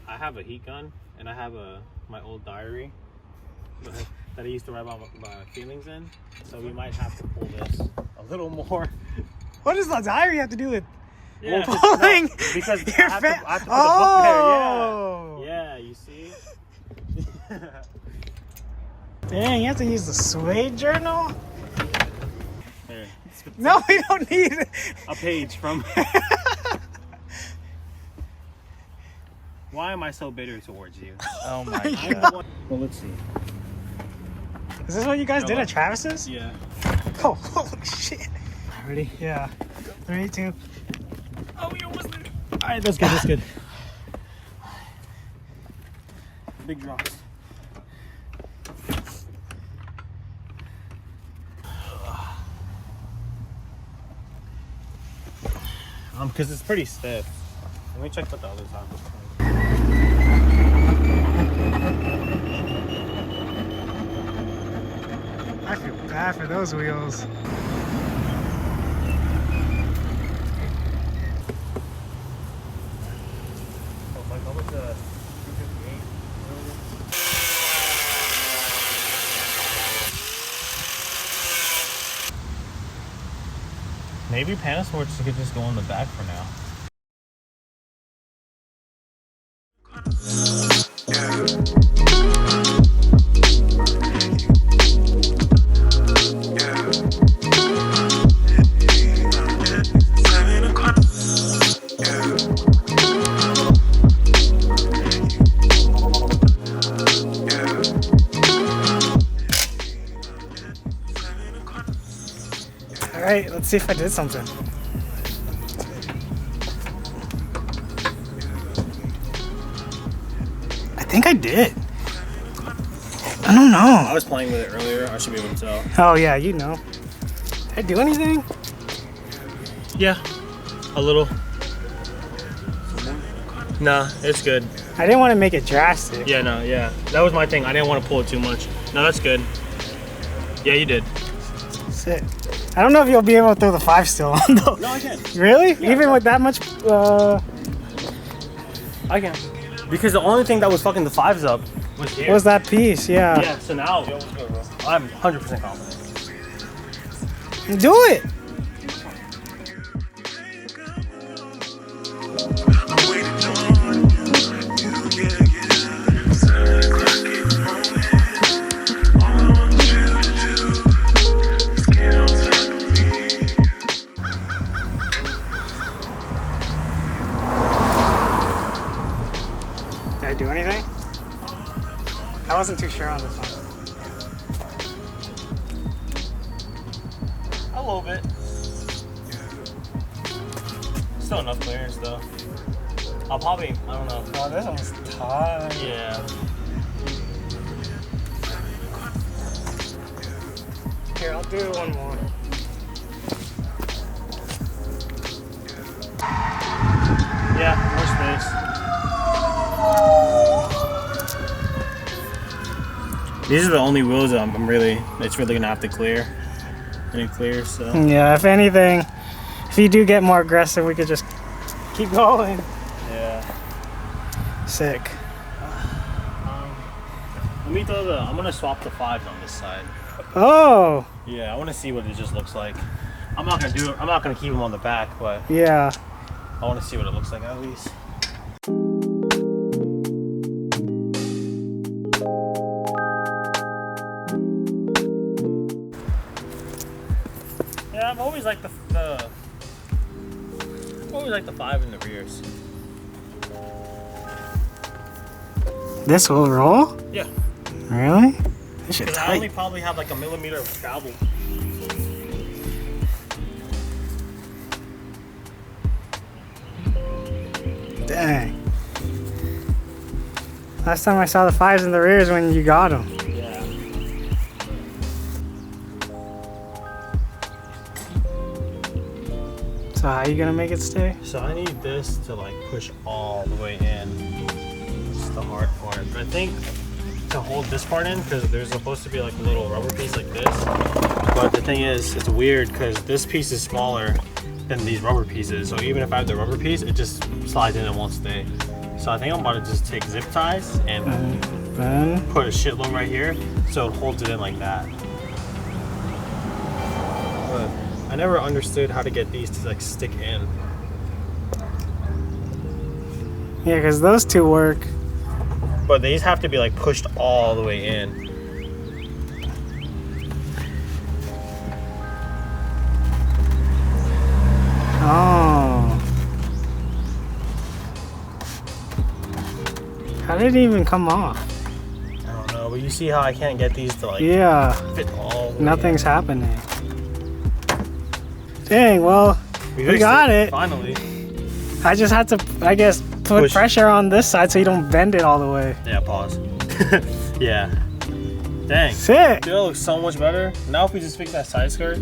I have a heat gun, and I have my old diary that I used to write about my feelings in. So we might have to pull this a little more. What does the diary have to do with Yeah, pulling? No, because I your have to put the book Oh! there. Yeah, you see. Dang, you have to use the suede journal? Here, No, we don't need it. a page from. Why am I so bitter towards you? Oh my god. Well, let's see. Is this what you guys did at Travis's? Yeah. Oh, holy shit. Ready? Yeah. 3, 2. Oh, we almost there. All right, that's good. That's good. Big drops. Because it's pretty stiff. Let me check what the other side looks like. I feel bad for those wheels. Oh, like almost a 258. Maybe Panasports could just go in the back for now. Alright, let's see if I did something. I think I did. I don't know. I was playing with it earlier. I should be able to tell. Oh yeah, you know. Did I do anything? Yeah, a little. Nah, it's good. I didn't want to make it drastic. Yeah, no, yeah. That was my thing. I didn't want to pull it too much. No, that's good. Yeah, you did. Sick. I don't know if you'll be able to throw the 5 still on though. No, I can. Really? Yeah, Even with that much I can. Because the only thing that was fucking the 5s up was here. was that piece, yeah. Yeah, so now I'm 100% confident. Do it! Did I do anything? I wasn't too sure on this one. A little bit. Still enough clearance though. I'll probably, I don't know. Oh, this one's tight. Yeah. Here, I'll do one more. Yeah, more space. These are the only wheels that it's really gonna have to clear. And it clears, so. Yeah, if anything, if you do get more aggressive, we could just keep going. Yeah. Sick. Let me I'm gonna swap the 5s on this side. Oh, Yeah, I wanna see what it just looks like. I'm not gonna keep them on the back, but yeah. I wanna see what it looks like at least. Yeah, I've always liked the 5 in the rears. This will roll? Yeah. Really? This shit Because I only tight. probably have like a millimeter of travel. Dang. Last time I saw the 5s in the rears when you got them. Yeah. So how are you gonna make it stay? So I need this to like push all the way in. It's the hard part. But I think to hold this part in, because there's supposed to be like a little rubber piece like this. But the thing is, it's weird because this piece is smaller than these rubber pieces. So even if I have the rubber piece, it just slides in and won't stay. So I think I'm about to just take zip ties and then put a shitload right here so it holds it in like that. But I never understood how to get these to like stick in. yeah, because those two work. But these have to be like pushed all the way in. Oh. How did it even come off? I don't know, but you see how I can't get these to like Yeah. fit all the way Nothing's in. happening. Dang, well, we fixed got it. Finally. I just had to, I guess, put Push. pressure on this side so you don't bend it all the way. Yeah, pause. Yeah. Dang. Sick. Dude, that looks so much better. Now if we just fix that side skirt,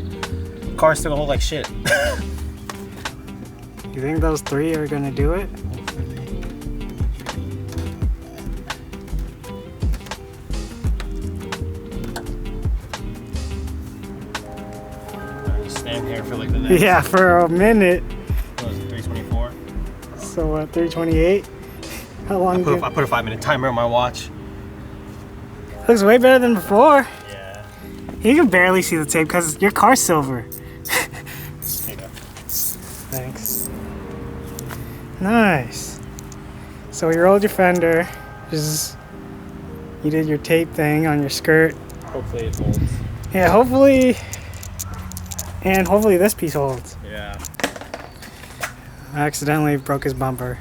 car's still gonna look like shit. You think those three are gonna do it? Stand here for like the next. Yeah, for a minute. What was it, 324? So what, 328? How long I put a 5-minute timer on my watch. Looks way better than before. Yeah. You can barely see the tape because your car's silver. Here you go. Thanks. Nice. So you rolled your fender. You did your tape thing on your skirt. Hopefully it holds. Yeah, hopefully. And hopefully this piece holds. Yeah. I accidentally broke his bumper.